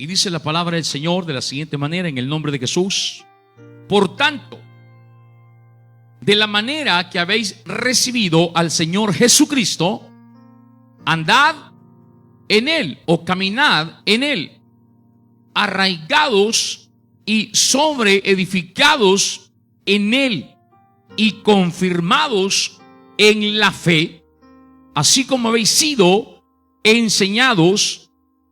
dice la palabra del Señor de la siguiente manera, en el nombre de Jesús: por tanto, de la manera que habéis recibido al Señor Jesucristo, andad en Él o caminad en Él, arraigados y sobreedificados en Él y confirmados en la fe, así como habéis sido enseñados,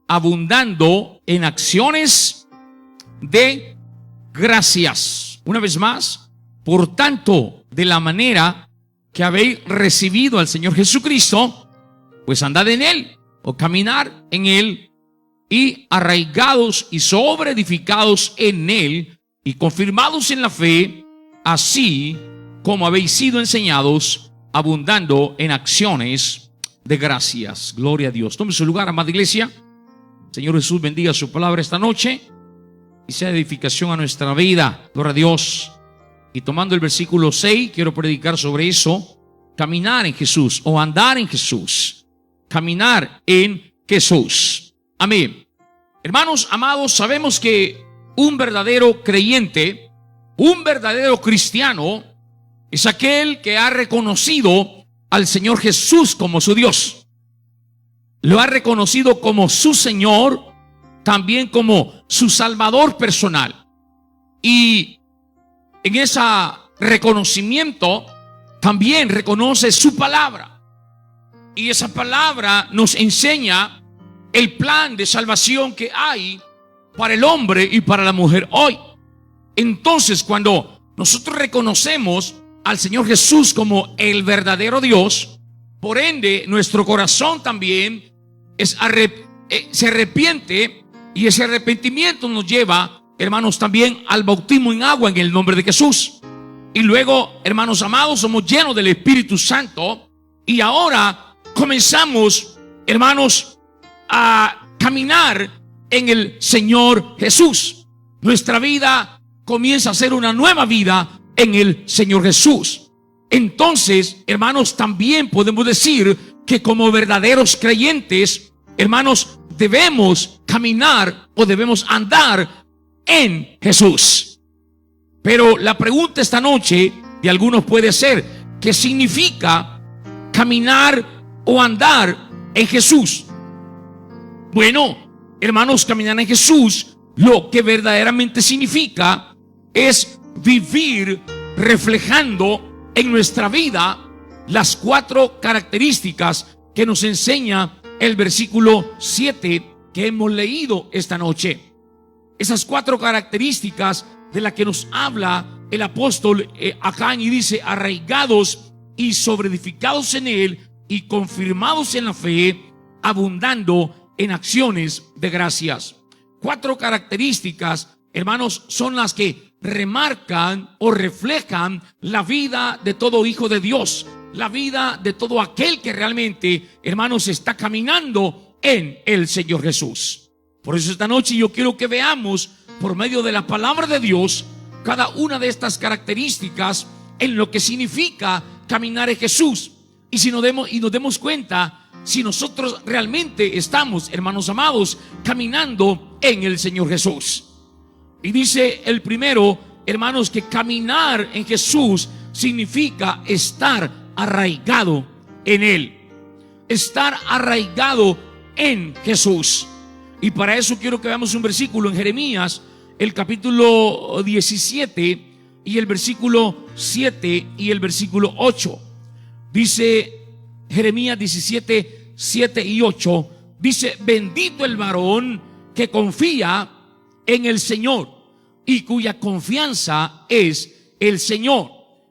abundando en acciones de gracias. Una vez más, por tanto, de la manera que habéis recibido al Señor Jesucristo, pues andad en Él o caminar en Él, y arraigados y sobreedificados en Él y confirmados en la fe, así como habéis sido enseñados, abundando en acciones de gracias. Gloria a Dios. Tome su lugar, amada iglesia. Señor Jesús bendiga su palabra esta noche y sea edificación a nuestra vida. Gloria a Dios. Y tomando el versículo 6, quiero predicar sobre eso: caminar en Jesús o andar en Jesús. Caminar en Jesús. Amén. Hermanos amados, sabemos que un verdadero creyente, un verdadero cristiano, es aquel que ha reconocido al Señor Jesús como su Dios. Lo ha reconocido como su Señor, también como su Salvador personal. Y en ese reconocimiento también reconoce su palabra. Y esa palabra nos enseña el plan de salvación que hay para el hombre y para la mujer hoy. Entonces, cuando nosotros reconocemos al Señor Jesús como el verdadero Dios, por ende nuestro corazón también se arrepiente, y ese arrepentimiento nos lleva, hermanos, también al bautismo en agua en el nombre de Jesús. Y luego, hermanos amados, somos llenos del Espíritu Santo, y ahora comenzamos, hermanos, a caminar en el Señor Jesús. Nuestra vida comienza a ser una nueva vida en el Señor Jesús. Entonces, hermanos, también podemos decir que como verdaderos creyentes, hermanos, debemos caminar o debemos andar en Jesús. Pero la pregunta esta noche de algunos puede ser: ¿qué significa caminar o andar en Jesús? Bueno, hermanos, caminar en Jesús, lo que verdaderamente significa es vivir reflejando en nuestra vida las 4 características que nos enseña el versículo 7 que hemos leído esta noche. Esas 4 características de las que nos habla el apóstol acá, y dice: arraigados y sobreedificados en Él y confirmados en la fe, abundando en acciones de gracias. 4 características, hermanos, son las que remarcan o reflejan la vida de todo hijo de Dios, la vida de todo aquel que realmente, hermanos, está caminando en el Señor Jesús. Por eso esta noche yo quiero que veamos, por medio de la palabra de Dios, cada una de estas características en lo que significa caminar en Jesús. Y si nos demos cuenta si nosotros realmente estamos, hermanos amados, caminando en el Señor Jesús. Y dice el primero, hermanos, que caminar en Jesús significa estar arraigado en Él. Estar arraigado en Jesús. Y para eso quiero que veamos un versículo en Jeremías, el capítulo 17 y el versículo 7 y el versículo 8. Dice Jeremías 17, 7 y 8. Dice: bendito el varón que confía en el Señor y cuya confianza es el Señor.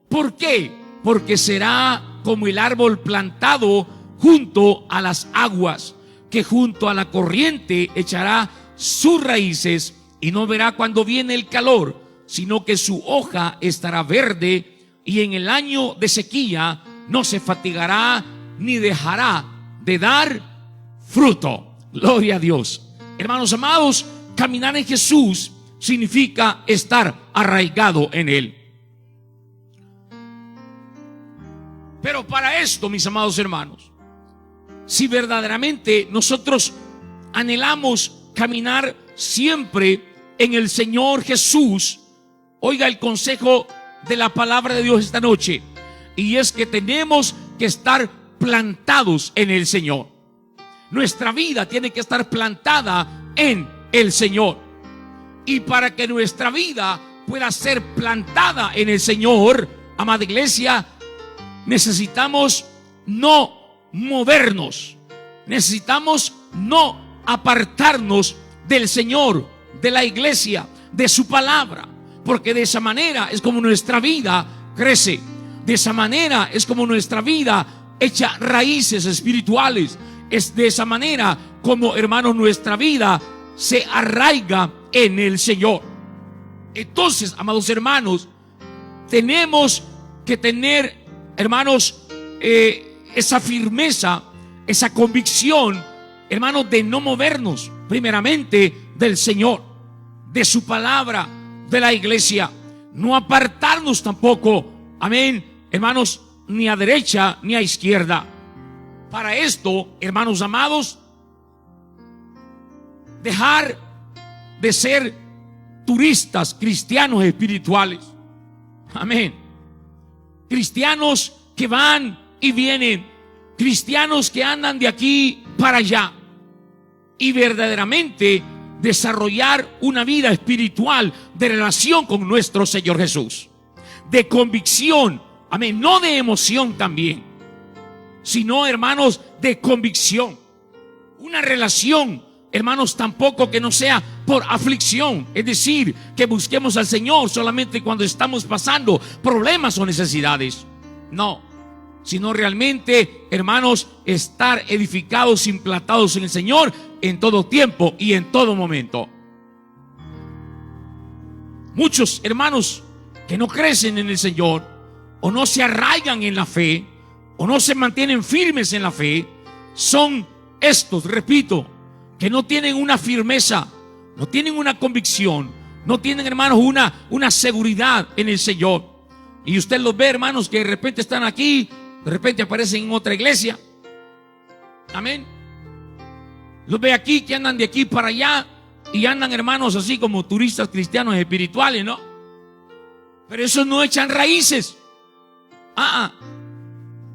¿Por qué? Porque será como el árbol plantado junto a las aguas, que junto a la corriente echará sus raíces y no verá cuando viene el calor, sino que su hoja estará verde, y en el año de sequía no se fatigará ni dejará de dar fruto. Gloria a Dios. Hermanos amados, caminar en Jesús significa estar arraigado en Él. Pero para esto, mis amados hermanos, si verdaderamente nosotros anhelamos caminar siempre en el Señor Jesús, oiga el consejo de la palabra de Dios esta noche, y es que tenemos que estar plantados en el Señor. Nuestra vida tiene que estar plantada en el Señor. Y para que nuestra vida pueda ser plantada en el Señor, amada iglesia, necesitamos no movernos. Necesitamos no apartarnos del Señor, de la iglesia, de su palabra. Porque de esa manera es como nuestra vida crece. De esa manera es como nuestra vida echa raíces espirituales. Es de esa manera como, hermanos, nuestra vida se arraiga en el Señor. Entonces, amados hermanos, tenemos que tener, hermanos, esa firmeza, esa convicción, hermanos, de no movernos primeramente del Señor, de su palabra, de la iglesia. No apartarnos tampoco, amén, hermanos, ni a derecha ni a izquierda. Para esto, hermanos amados, dejar de ser turistas cristianos espirituales. Amén. Cristianos que van y vienen, cristianos que andan de aquí para allá, y verdaderamente desarrollar una vida espiritual de relación con nuestro Señor Jesús, de convicción, amén, no de emoción también, sino, hermanos, de convicción. Una relación, hermanos, tampoco que no sea por aflicción, es decir, que busquemos al Señor solamente cuando estamos pasando problemas o necesidades. No, sino realmente, hermanos, estar edificados, implantados en el Señor en todo tiempo y en todo momento. Muchos hermanos que no crecen en el Señor, o no se arraigan en la fe, o no se mantienen firmes en la fe, son estos, repito, que no tienen una firmeza, no tienen una convicción, no tienen, hermanos, una seguridad en el Señor. Y usted los ve, hermanos, que de repente están aquí, de repente aparecen en otra iglesia. Amén. Los ve aquí, que andan de aquí para allá, y andan, hermanos, así como turistas cristianos espirituales, ¿no? Pero esos no echan raíces.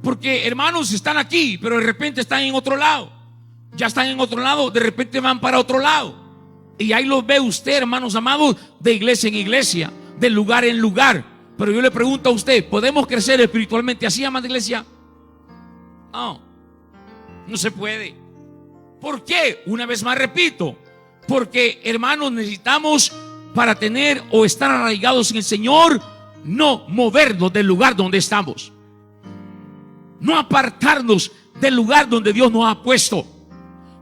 Porque, hermanos, están aquí, pero de repente están en otro lado. Ya están en otro lado, de repente van para otro lado. Y ahí los ve usted, hermanos amados, de iglesia en iglesia, de lugar en lugar. Pero yo le pregunto a usted, ¿podemos crecer espiritualmente así, amada iglesia? No, no se puede. ¿Por qué? Una vez más repito, porque, hermanos, necesitamos, para tener o estar arraigados en el Señor, no movernos del lugar donde estamos, no apartarnos del lugar donde Dios nos ha puesto,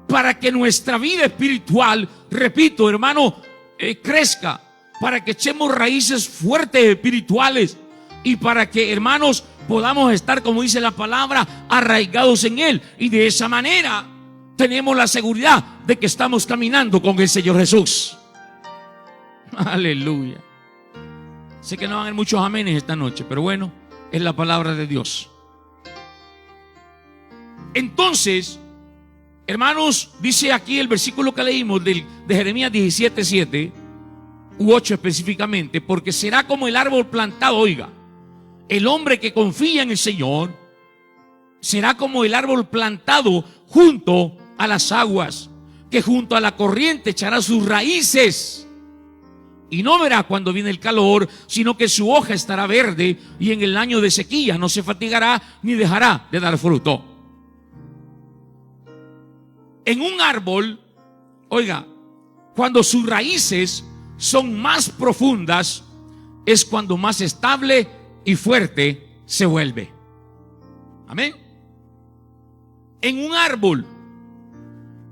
para que nuestra vida espiritual, repito, hermano, crezca, para que echemos raíces fuertes espirituales, y para que, hermanos, podamos estar, como dice la palabra, arraigados en Él. Y de esa manera tenemos la seguridad de que estamos caminando con el Señor Jesús. Aleluya. Sé que no van a haber muchos amenes esta noche, pero bueno, es la palabra de Dios. Entonces, hermanos, dice aquí el versículo que leímos de Jeremías 17:7 u 8 específicamente, porque será como el árbol plantado, oiga, el hombre que confía en el Señor será como el árbol plantado junto a las aguas, que junto a la corriente echará sus raíces y no verá cuando viene el calor, sino que su hoja estará verde, y en el año de sequía no se fatigará ni dejará de dar fruto. En un árbol, oiga, cuando sus raíces son más profundas, es cuando más estable y fuerte se vuelve. Amén. En un árbol,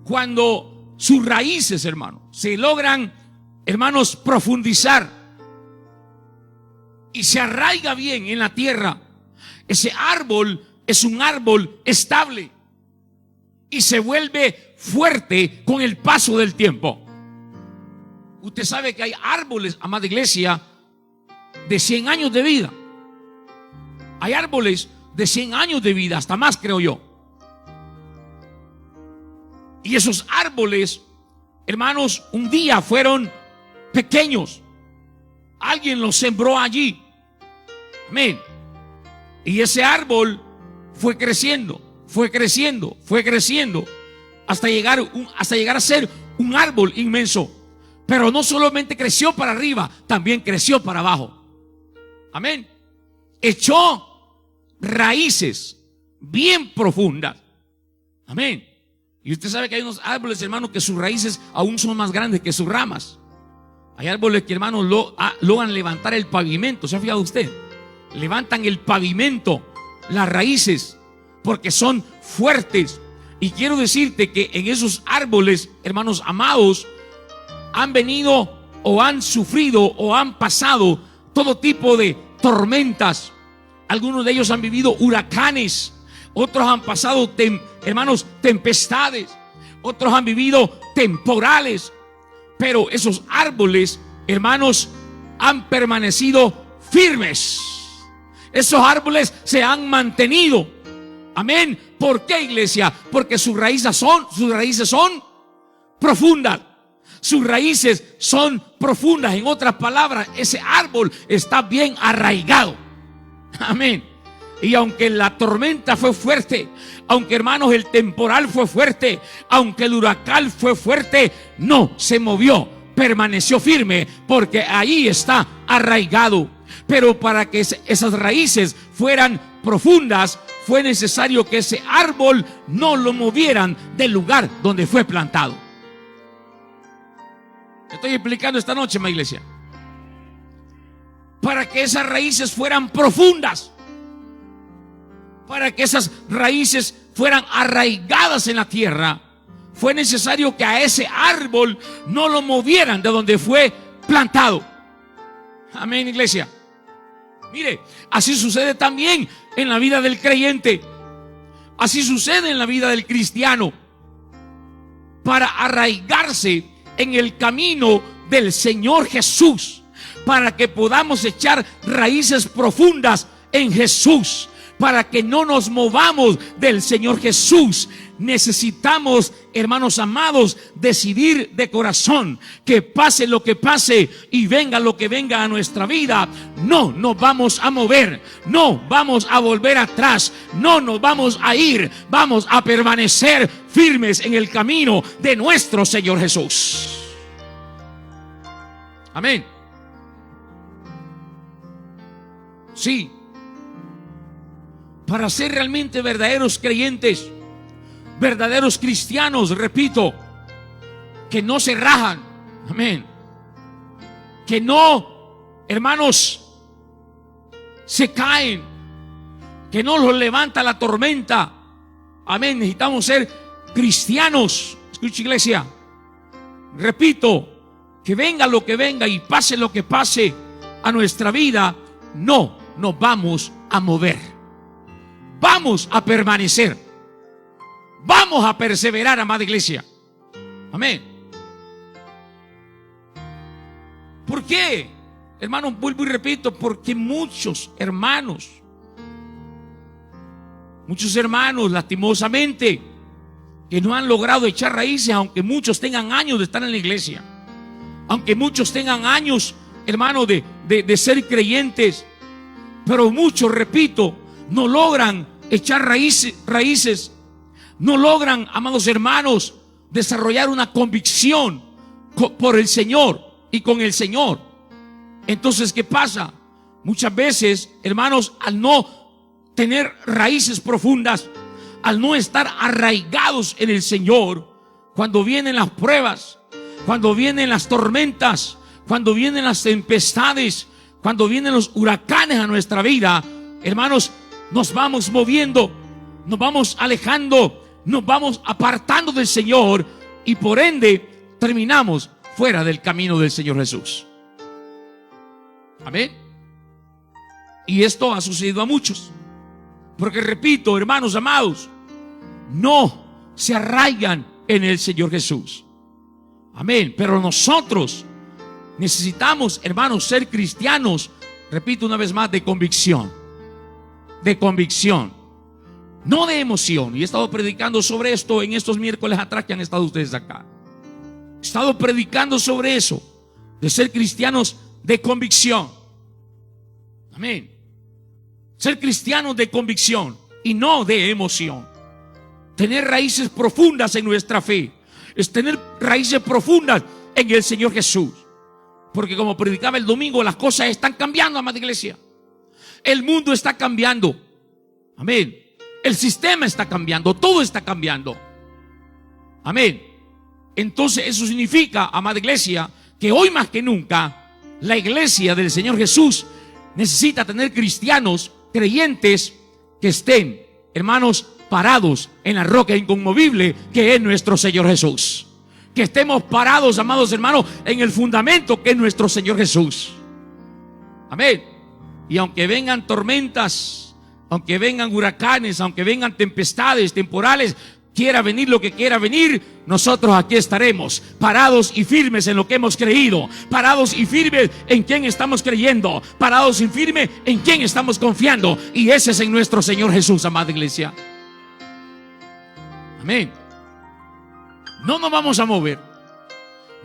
cuando sus raíces, hermanos, se logran, hermanos, profundizar y se arraiga bien en la tierra, ese árbol es un árbol estable y se vuelve fuerte con el paso del tiempo. Usted sabe que hay árboles, amada iglesia, de 100 años de vida. Hay árboles de 100 años de vida, hasta más, creo yo. Y esos árboles, hermanos, un día fueron pequeños. Alguien los sembró allí. Amén. Y ese árbol fue creciendo, fue creciendo, fue creciendo hasta llegar a ser un árbol inmenso. Pero no solamente creció para arriba, también creció para abajo. Amén. Echó raíces bien profundas. Amén. Y usted sabe que hay unos árboles, hermano, que sus raíces aún son más grandes que sus ramas. Hay árboles que, hermano, logran levantar el pavimento. ¿Se ha fijado usted? Levantan el pavimento, las raíces, porque son fuertes. Y quiero decirte que en esos árboles, hermanos amados, han venido o han sufrido o han pasado todo tipo de tormentas. Algunos de ellos han vivido huracanes. Otros han pasado, hermanos, tempestades. Otros han vivido temporales. Pero esos árboles, hermanos, han permanecido firmes. Esos árboles se han mantenido. Amén. ¿Por qué, iglesia? Porque sus raíces son profundas. Sus raíces son profundas. En otras palabras, ese árbol está bien arraigado. Amén. Y aunque la tormenta fue fuerte, aunque, hermanos, el temporal fue fuerte, aunque el huracán fue fuerte, no se movió, permaneció firme, porque ahí está arraigado. Pero para que esas raíces fueran profundas, fue necesario que ese árbol no lo movieran del lugar donde fue plantado. Estoy explicando esta noche, mi iglesia. Para que esas raíces fueran profundas, para que esas raíces fueran arraigadas en la tierra, fue necesario que a ese árbol no lo movieran de donde fue plantado. Amén, iglesia. Mire, así sucede también en la vida del creyente. Así sucede en la vida del cristiano. Para arraigarse en el camino del Señor Jesús, para que podamos echar raíces profundas en Jesús, para que no nos movamos del Señor Jesús, necesitamos, hermanos amados, decidir de corazón que pase lo que pase y venga lo que venga a nuestra vida, no nos vamos a mover, no vamos a volver atrás, no nos vamos a ir, vamos a permanecer firmes en el camino de nuestro Señor Jesús. Amén. Sí. Para ser realmente verdaderos creyentes, verdaderos cristianos, repito, que no se rajan, amén, que no, hermanos, se caen, que no los levanta la tormenta, amén. Necesitamos ser cristianos. Escucha, iglesia, repito, que venga lo que venga y pase lo que pase a nuestra vida, no nos vamos a mover. Vamos a permanecer. Vamos a perseverar, amada iglesia. Amén. ¿Por qué? Hermano, vuelvo y repito, porque muchos hermanos lastimosamente, que no han logrado echar raíces, aunque muchos tengan años de estar en la iglesia, aunque muchos tengan años, hermano, de ser creyentes, pero muchos, repito, no logran echar raíces, no logran, amados hermanos, desarrollar una convicción por el Señor y con el Señor. Entonces, ¿qué pasa? Muchas veces, hermanos, al no tener raíces profundas, al no estar arraigados en el Señor, cuando vienen las pruebas, cuando vienen las tormentas, cuando vienen las tempestades, cuando vienen los huracanes a nuestra vida, hermanos, nos vamos moviendo, nos vamos alejando, nos vamos apartando del Señor y por ende terminamos fuera del camino del Señor Jesús. Amén. Y esto ha sucedido a muchos, porque repito, hermanos amados, no se arraigan en el Señor Jesús. Amén. Pero nosotros necesitamos, hermanos, ser cristianos, repito una vez más, de convicción. De convicción, no de emoción. Y he estado predicando sobre esto en estos miércoles atrás que han estado ustedes acá. He estado predicando sobre eso, de ser cristianos de convicción. Amén. Ser cristianos de convicción y no de emoción. Tener raíces profundas en nuestra fe es tener raíces profundas en el Señor Jesús. Porque como predicaba el domingo, las cosas están cambiando, amada iglesia. El mundo está cambiando. Amén. El sistema está cambiando, todo está cambiando. Amén. Entonces eso significa, amada iglesia, que hoy más que nunca la iglesia del Señor Jesús necesita tener cristianos, creyentes, que estén, hermanos, parados en la roca inconmovible que es nuestro Señor Jesús. Que estemos parados, amados hermanos, en el fundamento que es nuestro Señor Jesús. Amén. Y aunque vengan tormentas, aunque vengan huracanes, aunque vengan tempestades, temporales, quiera venir lo que quiera venir, nosotros aquí estaremos parados y firmes en lo que hemos creído, parados y firmes en quien estamos creyendo, parados y firmes en quien estamos confiando, y ese es en nuestro Señor Jesús, amada iglesia. Amén. No nos vamos a mover,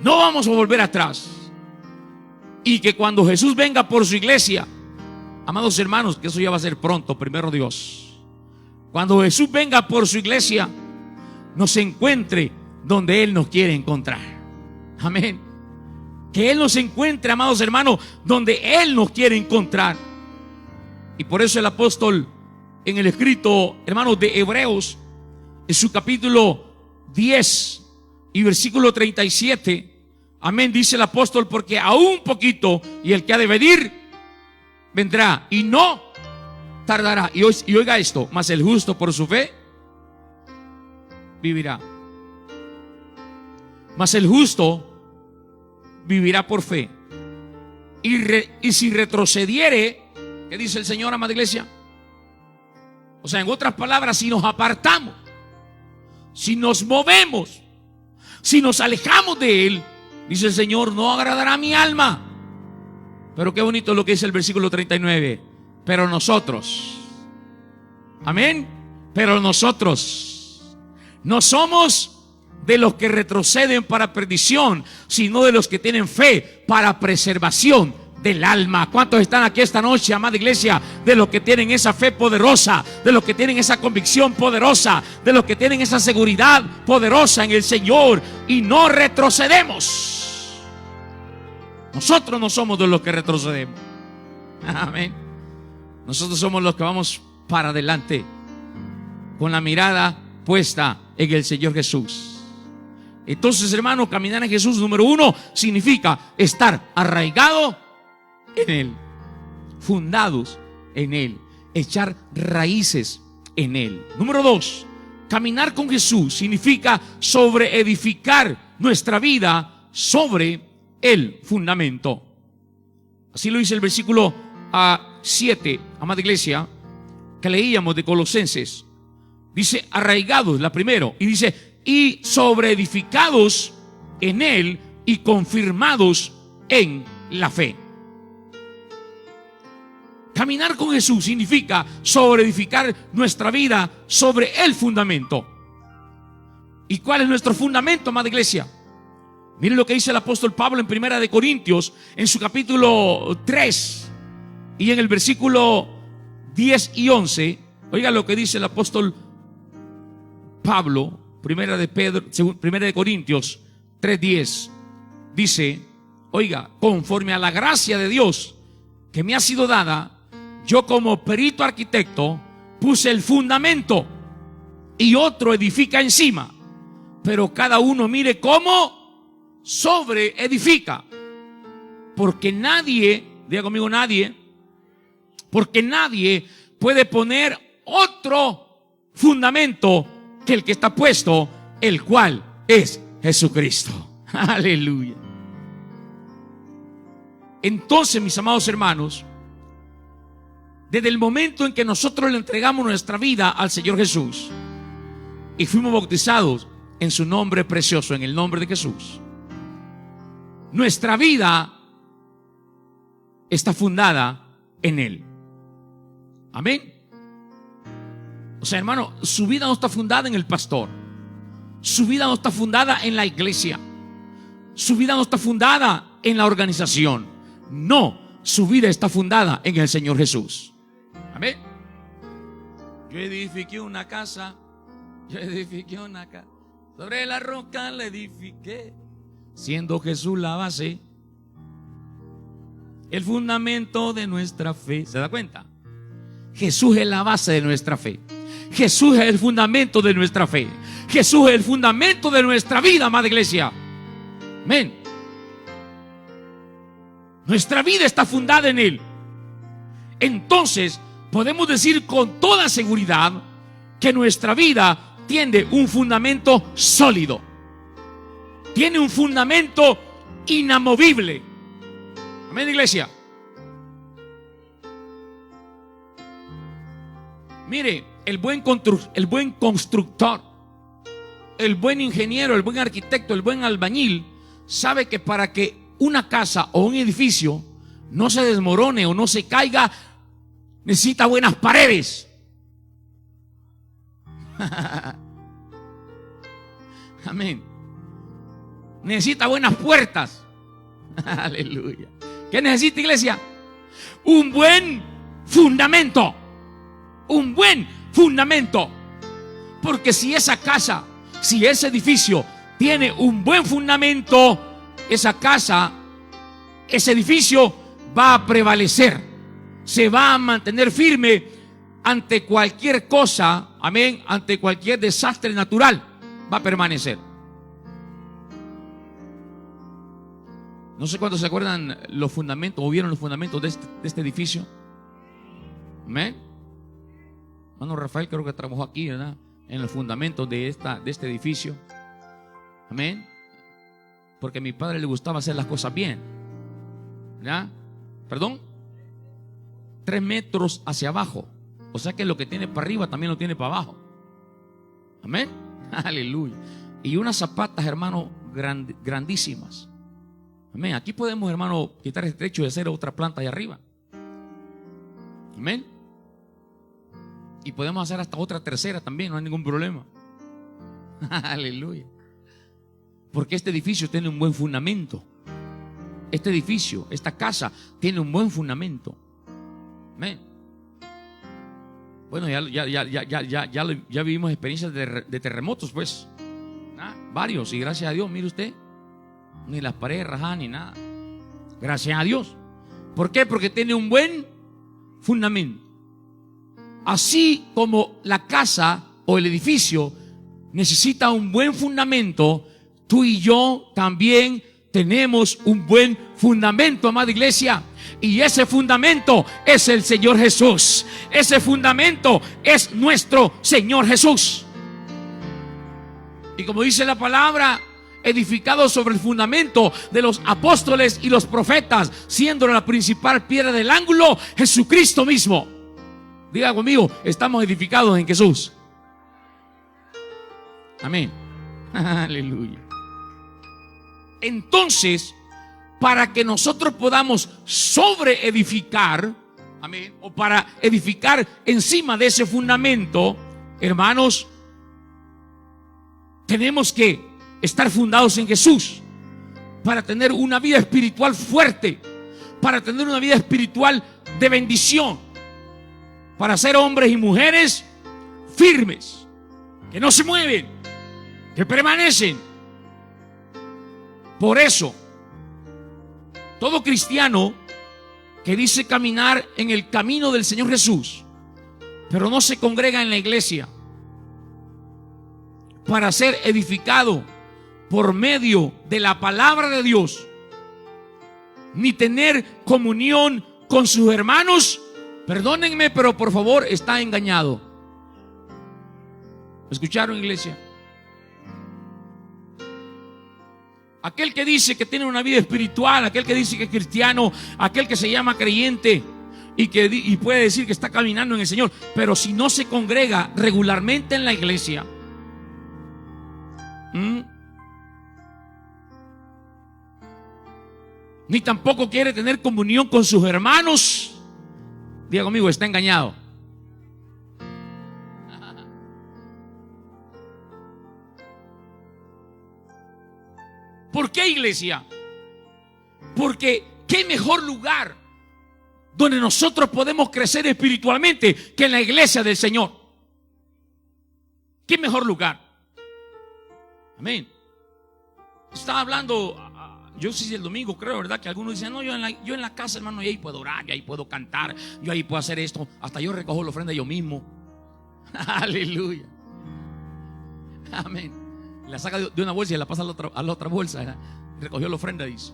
no vamos a volver atrás, y que cuando Jesús venga por su iglesia, amados hermanos, que eso ya va a ser pronto, primero Dios, cuando Jesús venga por su iglesia, nos encuentre donde Él nos quiere encontrar. Amén. Que Él nos encuentre, amados hermanos, donde Él nos quiere encontrar. Y por eso el apóstol, en el escrito, hermanos, de Hebreos, en su capítulo 10 y versículo 37, amén, dice el apóstol: porque aún poquito, y el que ha de venir vendrá y no tardará. Y oiga esto: mas el justo por su fe vivirá. Mas el justo vivirá por fe. Y si retrocediere, ¿qué dice el Señor, amada iglesia? O sea, en otras palabras, si nos apartamos, si nos movemos, si nos alejamos de Él, dice el Señor, no agradará a mi alma. Pero qué bonito lo que dice el versículo 39. Pero nosotros, amén, pero nosotros no somos de los que retroceden para perdición, sino de los que tienen fe para preservación del alma. ¿Cuántos están aquí esta noche, amada iglesia? De los que tienen esa fe poderosa, de los que tienen esa convicción poderosa, de los que tienen esa seguridad poderosa en el Señor, y no retrocedemos. Nosotros no somos de los que retrocedemos. Amén. Nosotros somos los que vamos para adelante con la mirada puesta en el Señor Jesús. Entonces, hermano, caminar en Jesús, número uno, significa estar arraigado en Él, fundados en Él, echar raíces en Él. Número dos, caminar con Jesús significa sobreedificar nuestra vida sobre el fundamento. Así lo dice el versículo 7, amada iglesia, que leíamos de Colosenses. Dice arraigados, la primero, y dice y sobreedificados en Él y confirmados en la fe. Caminar con Jesús significa sobreedificar nuestra vida sobre el fundamento. ¿Y cuál es nuestro fundamento, amada iglesia? Miren lo que dice el apóstol Pablo en Primera de Corintios, en su capítulo 3 y en el versículo 10 y 11. Oiga lo que dice el apóstol Pablo, Primera de Corintios 3:10. Dice, oiga, conforme a la gracia de Dios que me ha sido dada, yo como perito arquitecto puse el fundamento y otro edifica encima, pero cada uno mire cómo sobre edifica, porque nadie, diga conmigo nadie, porque nadie puede poner otro fundamento que el que está puesto, el cual es Jesucristo. Aleluya. Entonces, mis amados hermanos, desde el momento en que nosotros le entregamos nuestra vida al Señor Jesús y fuimos bautizados en su nombre precioso, en el nombre de Jesús, nuestra vida está fundada en Él. Amén. O sea, hermano, su vida no está fundada en el pastor, su vida no está fundada en la iglesia, Su vida no está fundada en la organización. No, su vida está fundada en el Señor Jesús. Amén. Yo edifiqué una casa. Sobre la roca la edifiqué, siendo Jesús la base, el fundamento de nuestra fe. ¿Se da cuenta? Jesús es la base de nuestra fe. Jesús es el fundamento de nuestra fe. Jesús es el fundamento de nuestra vida, amada iglesia. Amén. Nuestra vida está fundada en Él. Entonces podemos decir con toda seguridad que nuestra vida tiene un fundamento sólido, tiene un fundamento inamovible. Amén, iglesia. Mire, el buen constructor, el buen ingeniero, el buen arquitecto, el buen albañil sabe que para que una casa o un edificio no se desmorone o no se caiga, necesita buenas paredes. Amén. Necesita buenas puertas. Aleluya. ¿Qué necesita, iglesia? Un buen fundamento. Un buen fundamento. Porque si esa casa, si ese edificio tiene un buen fundamento, esa casa, ese edificio va a prevalecer, se va a mantener firme ante cualquier cosa, amén, ante cualquier desastre natural, va a permanecer. No sé cuántos se acuerdan los fundamentos o vieron los fundamentos de este edificio. Amén. Hermano Rafael creo que trabajó aquí, ¿verdad? En los fundamentos de este edificio. Amén. Porque a mi padre le gustaba hacer las cosas bien. ¿Ya? ¿Perdón? 3 metros hacia abajo. O sea que lo que tiene para arriba también lo tiene para abajo. Amén. Aleluya. Y unas zapatas, hermano, grandísimas. Amén. Aquí podemos, hermano, quitar este techo y hacer otra planta allá arriba. Amén. Y podemos hacer hasta otra tercera también, no hay ningún problema. Aleluya. Porque este edificio tiene un buen fundamento. Este edificio, esta casa, tiene un buen fundamento. Amén. Bueno, ya vivimos experiencias de terremotos, pues. Varios, y gracias a Dios, mire usted, ni las paredes rajadas ni nada. Gracias a Dios. ¿Por qué? Porque tiene un buen fundamento. Así como la casa o el edificio necesita un buen fundamento, tú y yo también tenemos un buen fundamento, amada iglesia. Y ese fundamento es el Señor Jesús. Ese fundamento es nuestro Señor Jesús. Y como dice la palabra, edificado sobre el fundamento de los apóstoles y los profetas, siendo la principal piedra del ángulo Jesucristo mismo. Diga conmigo, estamos edificados en Jesús. Amén. Aleluya. Entonces, para que nosotros podamos sobreedificar, amén, o para edificar encima de ese fundamento, hermanos, tenemos que estar fundados en Jesús para tener una vida espiritual fuerte, para tener una vida espiritual de bendición, para ser hombres y mujeres firmes, que no se mueven, que permanecen. Por eso, todo cristiano que dice caminar en el camino del Señor Jesús, pero no se congrega en la iglesia para ser edificado por medio de la palabra de Dios, ni tener comunión con sus hermanos, perdónenme, pero por favor, está engañado. ¿Escucharon, iglesia? Aquel que dice que tiene una vida espiritual, aquel que dice que es cristiano, aquel que se llama creyente y puede decir que está caminando en el Señor, pero si no se congrega regularmente en la iglesia, ni tampoco quiere tener comunión con sus hermanos, diga conmigo, está engañado. ¿Por qué, iglesia? Porque qué mejor lugar donde nosotros podemos crecer espiritualmente que en la iglesia del Señor. ¿Qué mejor lugar? Amén. Estaba hablando, yo sí el domingo creo, ¿verdad? Que algunos dicen, no, yo en la casa, hermano, yo ahí puedo orar, yo ahí puedo cantar, yo ahí puedo hacer esto, hasta yo recojo la ofrenda yo mismo. Aleluya. Amén. La saca de una bolsa y la pasa a la otra bolsa, ¿verdad? Recogió la ofrenda, dice.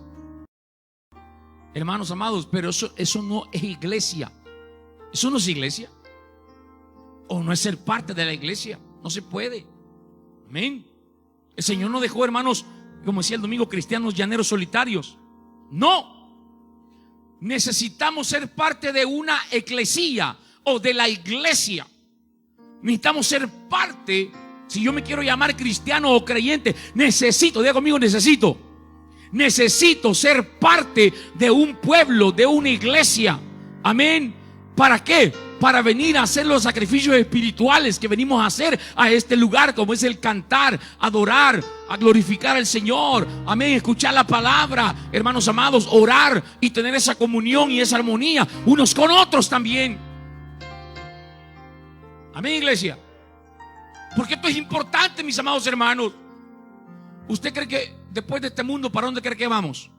Hermanos amados, pero eso no es iglesia. Eso no es iglesia. O no es ser parte de la iglesia. No se puede. Amén. El Señor no dejó, hermanos, como decía el domingo, cristianos llaneros solitarios. No. Necesitamos ser parte de una eclesía o de la iglesia. Necesitamos ser parte. Si yo me quiero llamar cristiano o creyente, necesito, diga conmigo, necesito ser parte de un pueblo, de una iglesia. Amén. ¿Para qué? Para venir a hacer los sacrificios espirituales que venimos a hacer a este lugar, como es el cantar, adorar, a glorificar al Señor. Amén. Escuchar la palabra, hermanos amados, orar y tener esa comunión y esa armonía unos con otros también. Amén, iglesia. Porque esto es importante, mis amados hermanos. ¿Usted cree que después de este mundo, para dónde cree que vamos?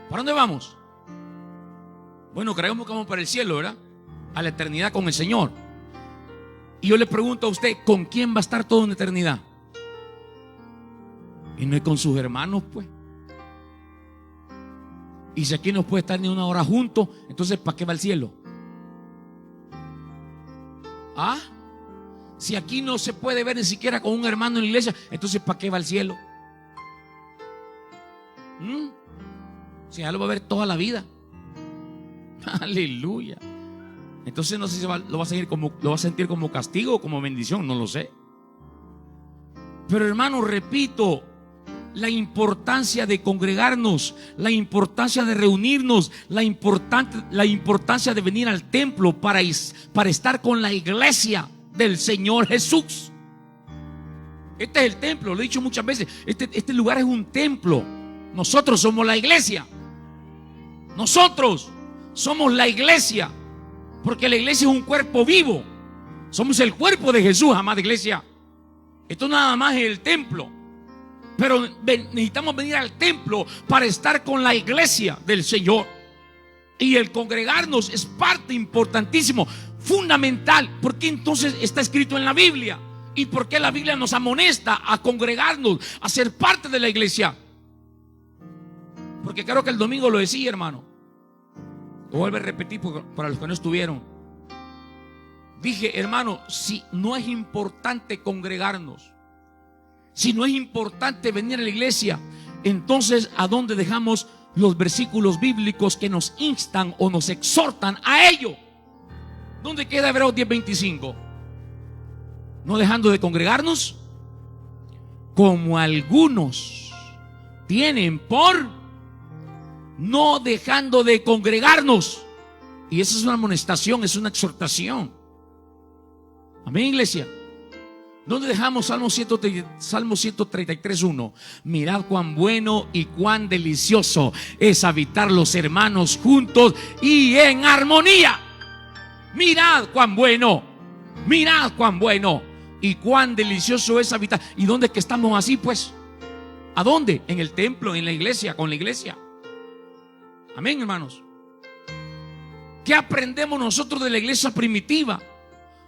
¿Para dónde vamos? Bueno, creemos que vamos para el cielo, ¿verdad? A la eternidad con el Señor. Y yo le pregunto a usted, ¿con quién va a estar toda una eternidad? Y no es con sus hermanos, pues. Y si aquí no puede estar ni una hora juntos, entonces ¿para qué va al cielo? ¿Ah? Si aquí no se puede ver ni siquiera con un hermano en la iglesia, entonces ¿para qué va al cielo? Si ya lo va a ver toda la vida. Aleluya. Entonces no sé si lo va a sentir como castigo o como bendición, no lo sé. Pero hermano, repito, la importancia de congregarnos, la importancia de reunirnos, la importancia de venir al templo para estar con la iglesia del Señor Jesús. Este es el templo, lo he dicho muchas veces. Este lugar es un templo. Nosotros somos la iglesia. Nosotros somos la iglesia. Porque la iglesia es un cuerpo vivo. Somos el cuerpo de Jesús, amada iglesia. Esto nada más es el templo. Pero necesitamos venir al templo para estar con la iglesia del Señor. Y el congregarnos es parte importantísimo, fundamental. ¿Por qué entonces está escrito en la Biblia? ¿Y por qué la Biblia nos amonesta a congregarnos, a ser parte de la iglesia? Porque creo que el domingo lo decía, hermano. Lo vuelvo a repetir para los que no estuvieron. Dije, hermano, si no es importante congregarnos, si no es importante venir a la iglesia, entonces ¿a dónde dejamos los versículos bíblicos que nos instan o nos exhortan a ello? ¿Dónde queda Hebreos 10:25? No dejando de congregarnos, como algunos tienen por no dejando de congregarnos. Y esa es una amonestación, es una exhortación. Amén, iglesia. ¿Dónde dejamos Salmo 133:1? Mirad cuán bueno y cuán delicioso es habitar los hermanos juntos y en armonía. Mirad cuán bueno y cuán delicioso es habitar. ¿Y dónde es que estamos así, pues? ¿A dónde? En el templo, en la iglesia, con la iglesia. Amén, hermanos. ¿Qué aprendemos nosotros de la iglesia primitiva?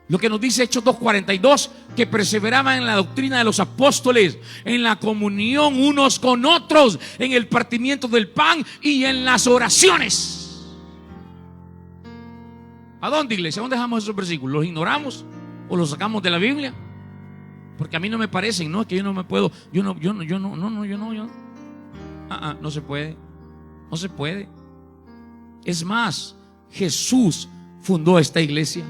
Lo que nos dice Hechos 2:42, que perseveraban en la doctrina de los apóstoles, en la comunión unos con otros, en el partimiento del pan y en las oraciones. ¿A dónde, iglesia? ¿A dónde dejamos esos versículos? ¿Los ignoramos o los sacamos de la Biblia? Porque a mí no me parecen, no, es que yo no me puedo, no se puede. No se puede. Es más, Jesús fundó esta iglesia.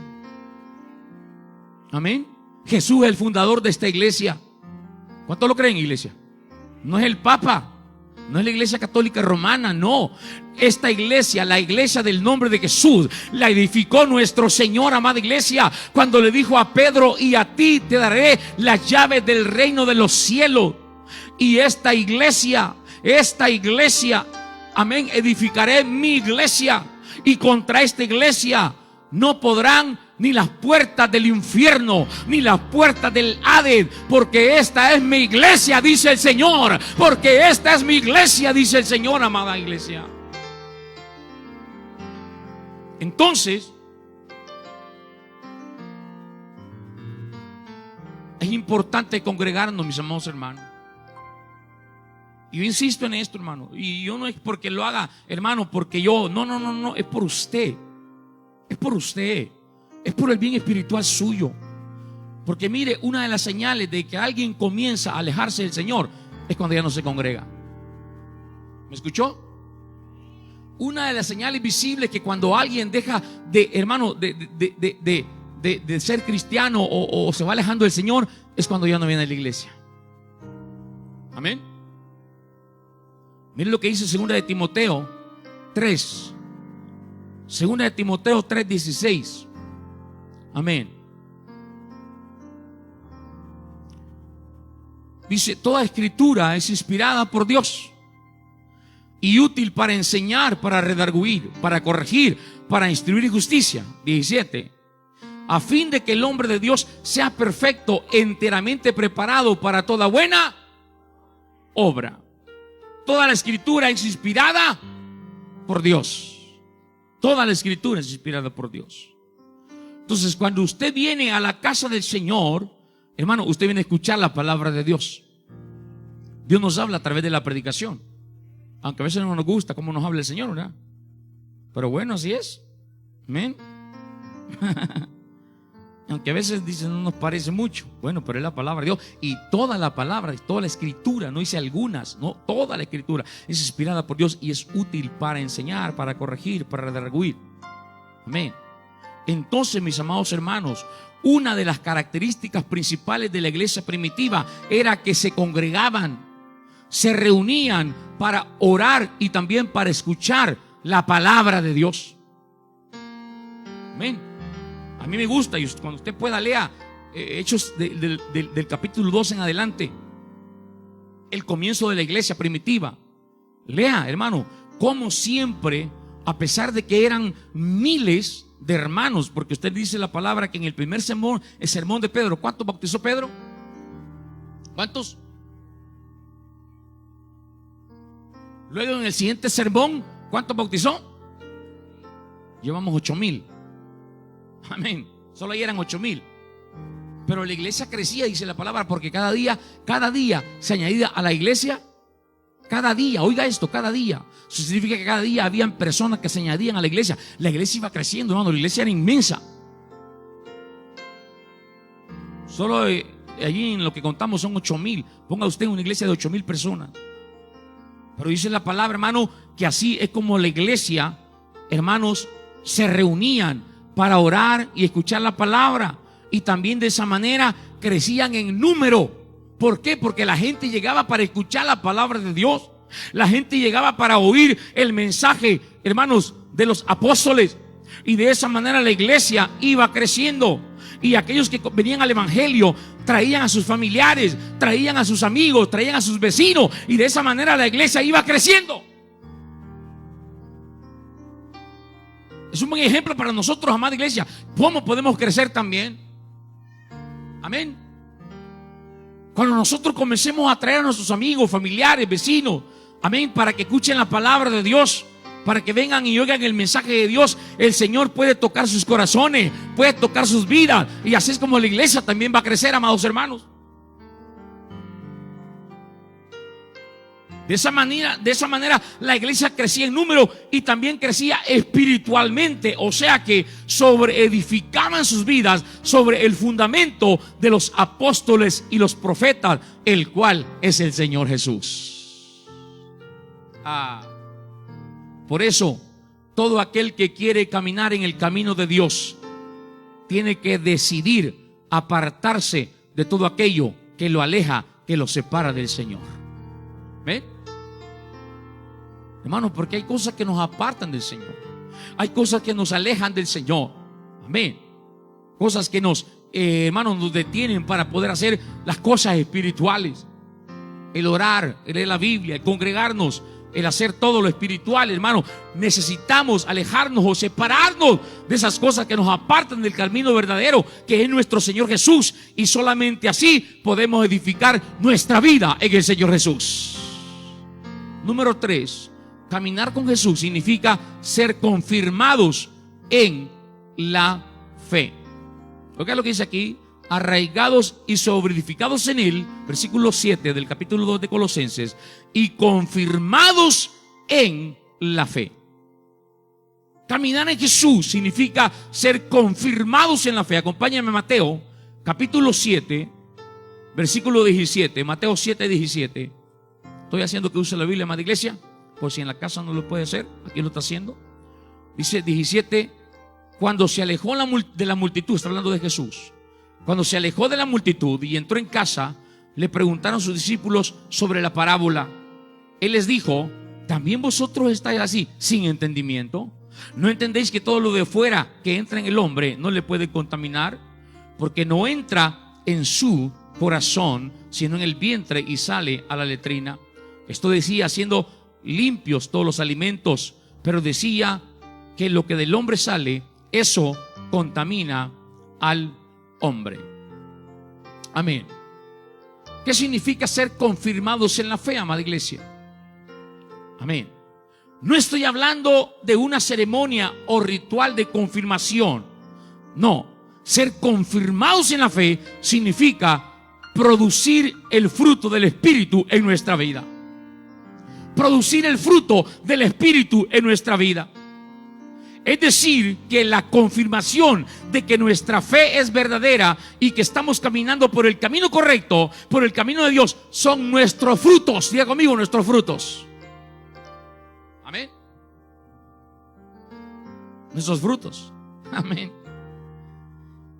Amén. Jesús es el fundador de esta iglesia. ¿Cuántos lo creen, iglesia? No es el Papa, no es la iglesia católica romana, no. Esta iglesia, la iglesia del nombre de Jesús, la edificó nuestro Señor, amada iglesia, cuando le dijo a Pedro: y a ti te daré las llaves del reino de los cielos. Y esta iglesia, amén, edificaré mi iglesia. Y contra esta iglesia no podrán ni las puertas del infierno, ni las puertas del Hades, porque esta es mi iglesia, dice el Señor. Porque esta es mi iglesia, dice el Señor, amada iglesia. Entonces, es importante congregarnos, mis amados hermanos. Y yo insisto en esto, hermano. Y yo no es porque lo haga, hermano, porque yo, no, es por usted. Es por usted. Es por el bien espiritual suyo. Porque mire, una de las señales de que alguien comienza a alejarse del Señor es cuando ya no se congrega. ¿Me escuchó? Una de las señales visibles que cuando alguien deja de, hermano, de ser cristiano o se va alejando del Señor es cuando ya no viene a la iglesia. Amén. Miren lo que dice 2 de Timoteo 3. 2 de Timoteo 3:16. Amén. Dice: toda escritura es inspirada por Dios y útil para enseñar, para redarguir, para corregir, para instruir en justicia. 17. A fin de que el hombre de Dios sea perfecto, enteramente preparado para toda buena obra. Toda la escritura es inspirada por Dios. Toda la escritura es inspirada por Dios. Entonces, cuando usted viene a la casa del Señor, hermano, usted viene a escuchar la palabra de Dios. Dios nos habla a través de la predicación. Aunque a veces no nos gusta cómo nos habla el Señor, ¿verdad? Pero bueno, así es. Amén. Aunque a veces dicen no nos parece mucho. Bueno, pero es la palabra de Dios. Y toda la palabra, toda la escritura, no dice algunas, no, toda la escritura es inspirada por Dios y es útil para enseñar, para corregir, para redarguir. Amén. Entonces, mis amados hermanos, una de las características principales de la iglesia primitiva era que se congregaban, se reunían para orar y también para escuchar la palabra de Dios. Amén. A mí me gusta, y cuando usted pueda lea Hechos del capítulo 2 en adelante, el comienzo de la iglesia primitiva. Lea, hermano, como siempre, a pesar de que eran miles de hermanos, porque usted dice la palabra que en el primer sermón, el sermón de Pedro, ¿cuántos bautizó Pedro? ¿Cuántos? Luego en el siguiente sermón, ¿cuántos bautizó? Llevamos 8,000. Amén. Solo ahí eran 8,000. Pero la iglesia crecía, dice la palabra, porque cada día se añadía a la iglesia. Cada día, oiga esto, cada día. Eso significa que cada día habían personas que se añadían a la iglesia. La iglesia iba creciendo, hermano. La iglesia era inmensa. Solo allí en lo que contamos son 8,000. Ponga usted una iglesia de 8,000 personas. Pero dice la palabra, hermano, que así es como la iglesia, hermanos, se reunían para orar y escuchar la palabra. Y también de esa manera crecían en número. ¿Por qué? Porque la gente llegaba para escuchar la palabra de Dios. La gente llegaba para oír el mensaje, hermanos, de los apóstoles. Y de esa manera la iglesia iba creciendo. Y aquellos que venían al evangelio traían a sus familiares, traían a sus amigos, traían a sus vecinos. Y de esa manera la iglesia iba creciendo. Es un buen ejemplo para nosotros, amada iglesia. ¿Cómo podemos crecer también? Amén. Cuando nosotros comencemos a traer a nuestros amigos, familiares, vecinos, amén, para que escuchen la palabra de Dios, para que vengan y oigan el mensaje de Dios, el Señor puede tocar sus corazones, puede tocar sus vidas. Y así es como la iglesia también va a crecer, amados hermanos. De esa manera la iglesia crecía en número y también crecía espiritualmente. O sea que edificaban sus vidas sobre el fundamento de los apóstoles y los profetas, el cual es el Señor Jesús. Por eso, todo aquel que quiere caminar en el camino de Dios tiene que decidir apartarse de todo aquello que lo aleja, que lo separa del Señor. ¿Ven? Hermano, porque hay cosas que nos apartan del Señor. Hay cosas que nos alejan del Señor. Amén. Cosas que nos, hermanos, nos detienen para poder hacer las cosas espirituales. el orar, el leer la Biblia, el congregarnos, el hacer todo lo espiritual, hermano. Necesitamos alejarnos o separarnos de esas cosas que nos apartan del camino verdadero, que es nuestro Señor Jesús. Y solamente así podemos edificar nuestra vida en el Señor Jesús. Número 3, caminar con Jesús significa ser confirmados en la fe. ¿Qué es lo que dice aquí? Arraigados y sobreedificados en Él, versículo 7 del capítulo 2 de Colosenses, y confirmados en la fe. Caminar en Jesús significa ser confirmados en la fe. Acompáñame a Mateo, capítulo 7, versículo 17. Mateo 7, 17. Estoy haciendo que use la Biblia, amada iglesia, por si en la casa no lo puede hacer, aquí lo está haciendo. Dice 17, cuando se alejó de la multitud, está hablando de Jesús. Cuando se alejó de la multitud y entró en casa, le preguntaron sus discípulos sobre la parábola. Él les dijo: ¿también vosotros estáis así, sin entendimiento? ¿No entendéis que todo lo de fuera que entra en el hombre no le puede contaminar? Porque no entra en su corazón, sino en el vientre y sale a la letrina. Esto decía siendo limpios todos los alimentos, pero decía que lo que del hombre sale, eso contamina al hombre. Amén. ¿Qué significa ser confirmados en la fe, amada iglesia? Amén. No estoy hablando de una ceremonia o ritual de confirmación. No, ser confirmados en la fe significa producir el fruto del Espíritu en nuestra vida. Producir el fruto del Espíritu en nuestra vida. Es decir, que la confirmación de que nuestra fe es verdadera y que estamos caminando por el camino correcto, por el camino de Dios, son nuestros frutos. Diga conmigo, nuestros frutos. Amén. Nuestros frutos. Amén.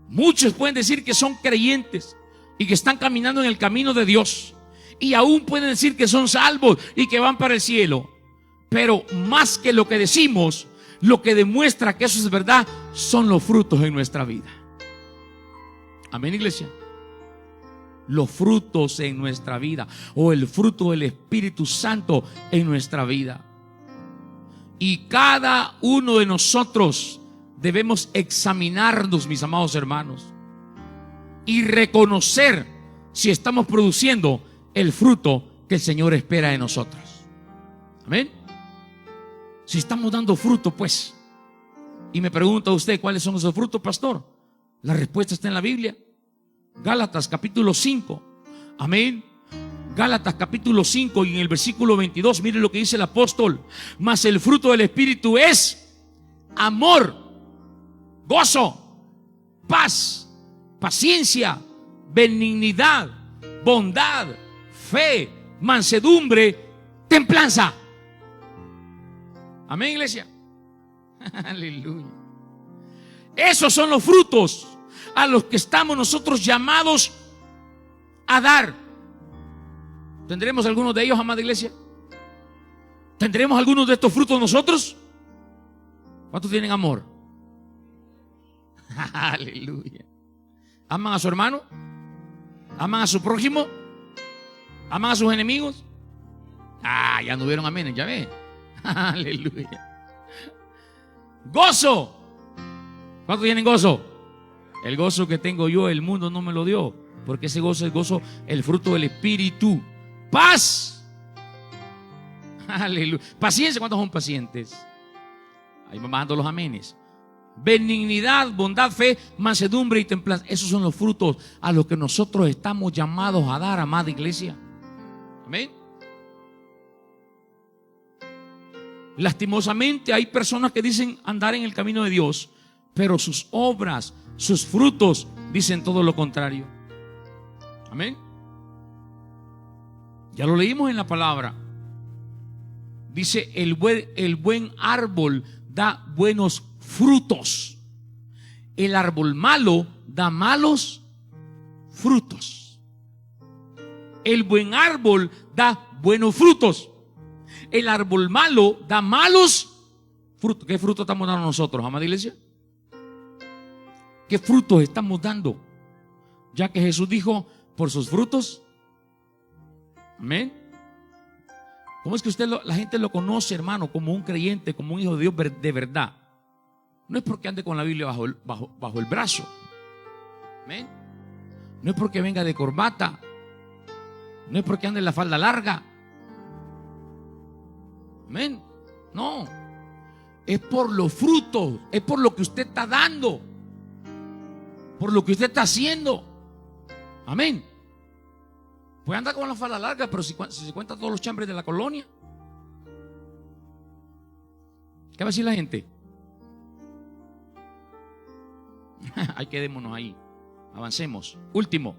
Muchos pueden decir que son creyentes y que están caminando en el camino de Dios, y aún pueden decir que son salvos y que van para el cielo. Pero más que lo que decimos, lo que demuestra que eso es verdad son los frutos en nuestra vida. Amén, iglesia. Los frutos en nuestra vida, o el fruto del Espíritu Santo en nuestra vida. Y cada uno de nosotros debemos examinarnos, mis amados hermanos, y reconocer si estamos produciendo el fruto que el Señor espera de nosotros. Amén. Si estamos dando fruto, pues. Y me pregunta usted, ¿cuáles son esos frutos, pastor? La respuesta está en la Biblia. Gálatas capítulo 5. Amén. Gálatas capítulo 5 y en el versículo 22, mire lo que dice el apóstol: mas el fruto del Espíritu es amor, gozo, paz, paciencia, benignidad, bondad, fe, mansedumbre, templanza. Amén, iglesia. Aleluya. Esos son los frutos a los que estamos nosotros llamados a dar. ¿Tendremos algunos de ellos, amada iglesia? ¿Tendremos algunos de estos frutos nosotros? ¿Cuántos tienen amor? Aleluya. ¿Aman a su hermano? ¿Aman a su prójimo? ¿Aman a sus enemigos? Ya no vieron amén, ya ve. Aleluya. Gozo. ¿Cuántos tienen gozo? El gozo que tengo yo, el mundo no me lo dio, porque ese gozo es gozo, el fruto del Espíritu. Paz. Aleluya. Paciencia. ¿Cuántos son pacientes? Ahí me bajando los amenes. Benignidad, bondad, fe, mansedumbre y templanza. Esos son los frutos a los que nosotros estamos llamados a dar, amada iglesia. Amén. Lastimosamente hay personas que dicen andar en el camino de Dios, pero sus obras, sus frutos dicen todo lo contrario. Amén. Ya lo leímos en la palabra. Dice: el buen árbol da buenos frutos. El árbol malo da malos frutos. El buen árbol da buenos frutos. El árbol malo da malos frutos. ¿Qué fruto estamos dando nosotros, amada iglesia? ¿Qué frutos estamos dando? Ya que Jesús dijo: por sus frutos Amén. ¿Cómo es que la gente lo conoce, hermano, como un creyente, como un hijo de Dios de verdad? No es porque ande con la Biblia bajo el brazo. Amén. No es porque venga de corbata. No es porque ande en la falda larga. Amén. No. Es por los frutos. Es por lo que usted está dando. Por lo que usted está haciendo. Amén. Puede andar con la falda larga, pero si se cuenta todos los chambres de la colonia, ¿qué va a decir la gente? Ahí quedémonos ahí. Avancemos. Último.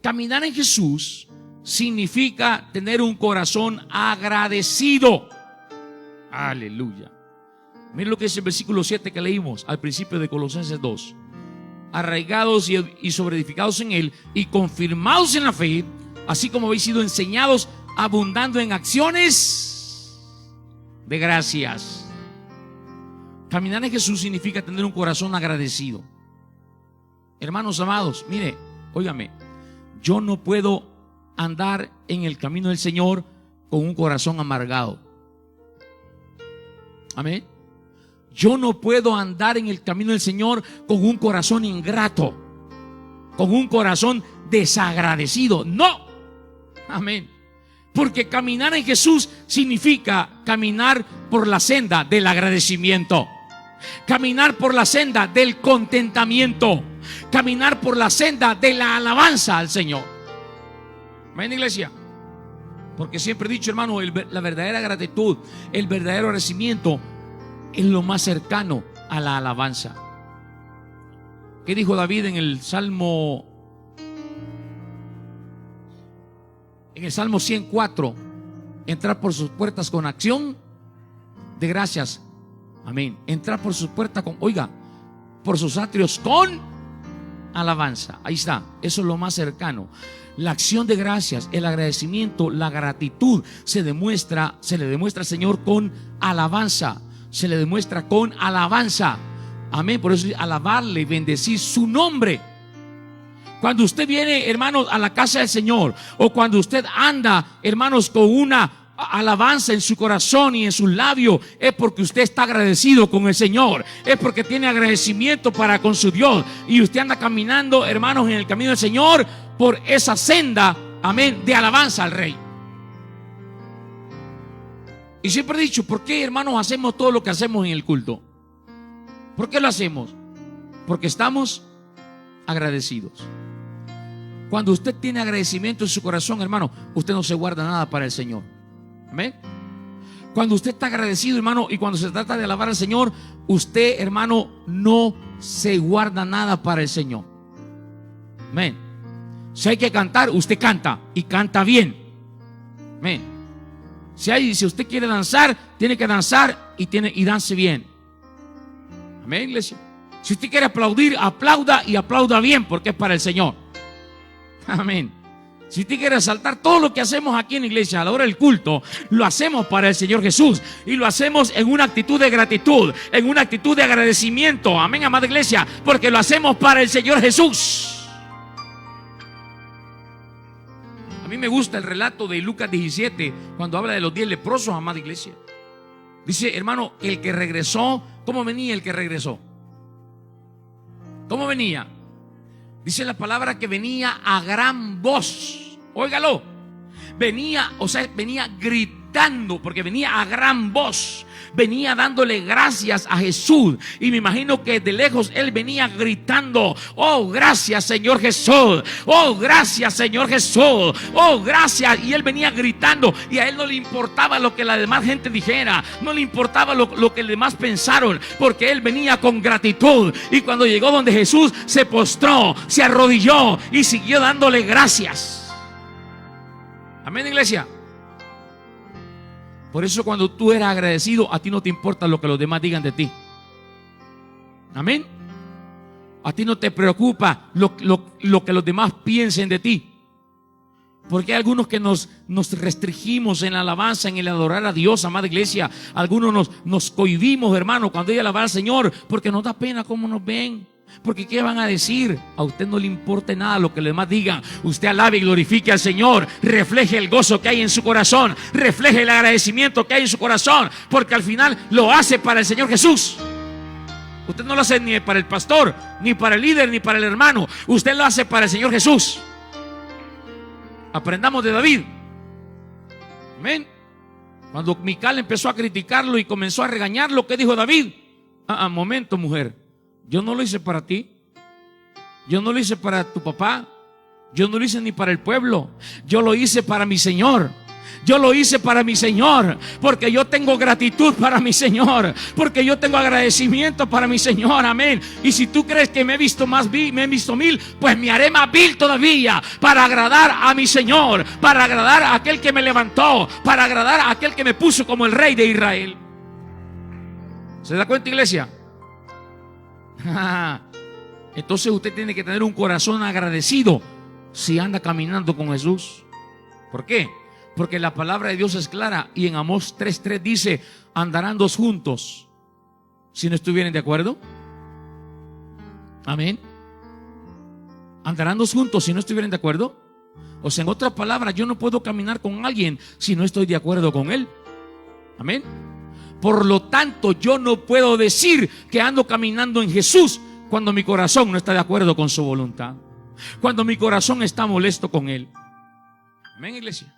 Caminar en Jesús significa tener un corazón agradecido. Aleluya. Miren lo que es el versículo 7 que leímos al principio de Colosenses 2. Arraigados y sobreedificados en Él y confirmados en la fe, así como habéis sido enseñados, abundando en acciones de gracias. Caminar en Jesús significa tener un corazón agradecido. Hermanos amados, mire, óigame, yo no puedo andar en el camino del Señor con un corazón amargado. Amén. Yo no puedo andar en el camino del Señor con un corazón ingrato, con un corazón desagradecido. No. Amén. Porque caminar en Jesús significa caminar por la senda del agradecimiento, caminar por la senda del contentamiento, caminar por la senda de la alabanza al Señor. Amén, iglesia. Porque siempre he dicho, hermano, la verdadera gratitud, el verdadero agradecimiento es lo más cercano a la alabanza. ¿Qué dijo David en el Salmo 104? Entrar por sus puertas con acción de gracias. Amén. Entrar por sus puertas con, oiga, por sus atrios con alabanza. Ahí está. Eso es lo más cercano. La acción de gracias, el agradecimiento, la gratitud se le demuestra al Señor con alabanza. Se le demuestra con alabanza. Amén. Por eso alabarle, bendecir su nombre. Cuando usted viene, hermanos, a la casa del Señor, o cuando usted anda, hermanos, con una alabanza en su corazón y en sus labios, es porque usted está agradecido con el Señor, es porque tiene agradecimiento para con su Dios, y usted anda caminando, hermanos, en el camino del Señor por esa senda, amén, de alabanza al Rey. Y siempre he dicho, ¿por qué, hermanos, hacemos todo lo que hacemos en el culto? ¿Por qué lo hacemos? Porque estamos agradecidos. Cuando usted tiene agradecimiento en su corazón, hermano, usted no se guarda nada para el Señor. Amén. Cuando usted está agradecido, hermano, y cuando se trata de alabar al Señor, usted, hermano, no se guarda nada para el Señor. Amén. Si hay que cantar, usted canta y canta bien. Amén. Si usted quiere danzar, tiene que danzar y dance bien. Amén, iglesia. Si usted quiere aplaudir, aplauda y aplauda bien, porque es para el Señor. Amén. Si usted quiere saltar, todo lo que hacemos aquí en la iglesia a la hora del culto, lo hacemos para el Señor Jesús, y lo hacemos en una actitud de gratitud, en una actitud de agradecimiento. Amén, amada iglesia, porque lo hacemos para el Señor Jesús. A mí me gusta el relato de Lucas 17 cuando habla de los 10 leprosos, amada iglesia. Dice, hermano, el que regresó, ¿cómo venía el que regresó? ¿Cómo venía? Dice la palabra que venía a gran voz. Óigalo. Venía gritando, porque venía a gran voz. Venía dándole gracias a Jesús. Y me imagino que de lejos él venía gritando: oh, gracias, Señor Jesús. Oh, gracias, Señor Jesús. Oh, gracias. Y él venía gritando, y a él no le importaba lo que la demás gente dijera, no le importaba lo que los demás pensaron, porque él venía con gratitud. Y cuando llegó donde Jesús, se postró, se arrodilló y siguió dándole gracias. Amén, iglesia. Por eso cuando tú eres agradecido, a ti no te importa lo que los demás digan de ti. Amén. A ti no te preocupa lo que los demás piensen de ti. Porque hay algunos que nos restringimos en la alabanza, en el adorar a Dios, amada iglesia. Algunos nos cohibimos, hermano, cuando hay que alabar al Señor, porque nos da pena cómo nos ven. Porque ¿qué van a decir? A usted no le importa nada lo que los demás digan. Usted alabe y glorifique al Señor. Refleje el gozo que hay en su corazón. Refleje el agradecimiento que hay en su corazón. Porque al final lo hace para el Señor Jesús. Usted no lo hace ni para el pastor, ni para el líder, ni para el hermano. Usted lo hace para el Señor Jesús. Aprendamos de David. Amén. Cuando Mical empezó a criticarlo y comenzó a regañarlo, ¿qué dijo David? Momento, mujer. Yo no lo hice para ti. Yo no lo hice para tu papá. Yo no lo hice ni para el pueblo. Yo lo hice para mi Señor. Yo lo hice para mi Señor, porque yo tengo gratitud para mi Señor, porque yo tengo agradecimiento para mi Señor. Amén. Y si tú crees que me he visto mil, pues me haré más vil todavía, para agradar a mi Señor, para agradar a aquel que me levantó, para agradar a aquel que me puso como el rey de Israel. ¿Se da cuenta, iglesia? Entonces usted tiene que tener un corazón agradecido si anda caminando con Jesús. ¿Por qué? Porque la palabra de Dios es clara, y en Amós 3:3 dice: andarán dos juntos si no estuvieran de acuerdo. Amén. Andarán dos juntos si no estuvieran de acuerdo. O sea, en otras palabras, yo no puedo caminar con alguien si no estoy de acuerdo con él. Amén. Por lo tanto, yo no puedo decir que ando caminando en Jesús cuando mi corazón no está de acuerdo con su voluntad, cuando mi corazón está molesto con él. Amén, iglesia.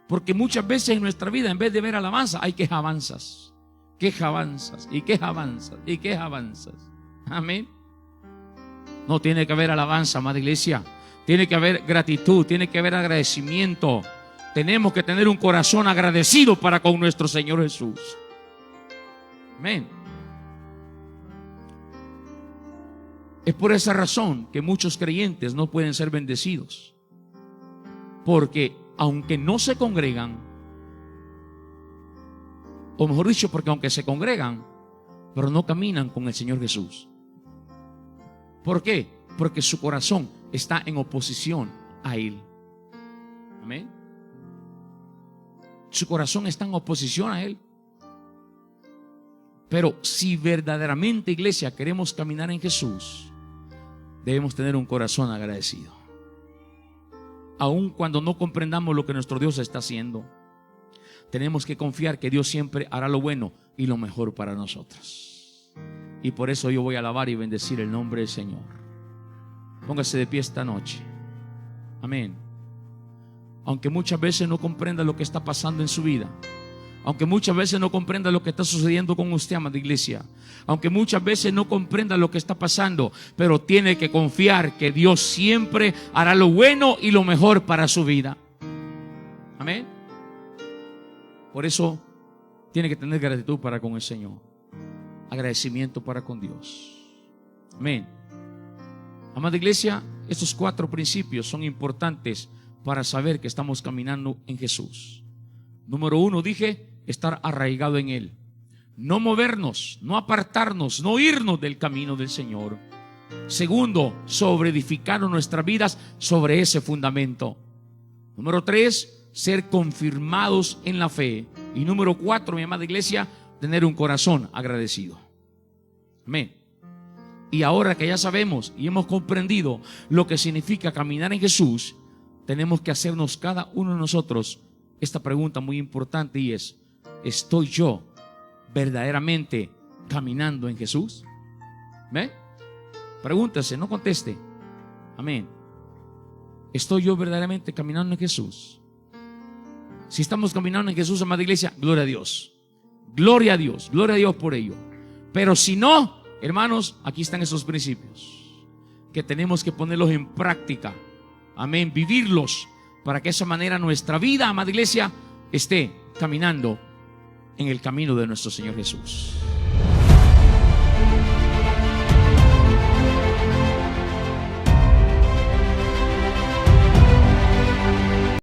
Porque muchas veces en nuestra vida, en vez de ver alabanza, hay quejabanzas. Quejabanzas y quejabanzas y quejabanzas. Amén. No tiene que haber alabanza, amada iglesia. Tiene que haber gratitud, tiene que haber agradecimiento. Tenemos que tener un corazón agradecido para con nuestro Señor Jesús. Amén. Es por esa razón que muchos creyentes no pueden ser bendecidos. Porque aunque no se congregan, o mejor dicho, porque aunque se congregan, pero no caminan con el Señor Jesús. ¿Por qué? Porque su corazón está en oposición a Él. Amén. Su corazón está en oposición a Él. Pero si verdaderamente, iglesia, queremos caminar en Jesús, debemos tener un corazón agradecido. Aun cuando no comprendamos lo que nuestro Dios está haciendo, tenemos que confiar que Dios siempre hará lo bueno y lo mejor para nosotros. Y por eso yo voy a alabar y bendecir el nombre del Señor. Póngase de pie esta noche. Amén. Aunque muchas veces no comprenda lo que está pasando en su vida, aunque muchas veces no comprenda lo que está sucediendo con usted, amada iglesia, aunque muchas veces no comprenda lo que está pasando, pero tiene que confiar que Dios siempre hará lo bueno y lo mejor para su vida. Amén. Por eso tiene que tener gratitud para con el Señor, agradecimiento para con Dios. Amén. Amada iglesia, estos 4 principios son importantes para saber que estamos caminando en Jesús. Número 1, dije, estar arraigado en Él. No movernos, no apartarnos, no irnos del camino del Señor. Segundo, sobreedificar nuestras vidas sobre ese fundamento. Número 3, ser confirmados en la fe. Y número 4, mi amada iglesia, tener un corazón agradecido. Amén. Y ahora que ya sabemos y hemos comprendido lo que significa caminar en Jesús, tenemos que hacernos cada uno de nosotros esta pregunta muy importante, y es: ¿estoy yo verdaderamente caminando en Jesús? ¿Ve? Pregúntese, no conteste. Amén. ¿Estoy yo verdaderamente caminando en Jesús? Si estamos caminando en Jesús, amada iglesia, gloria a Dios. Gloria a Dios, gloria a Dios por ello. Pero si no, hermanos, aquí están esos principios que tenemos que ponerlos en práctica. Amén, vivirlos, para que de esa manera nuestra vida, amada iglesia, esté caminando en el camino de nuestro Señor Jesús.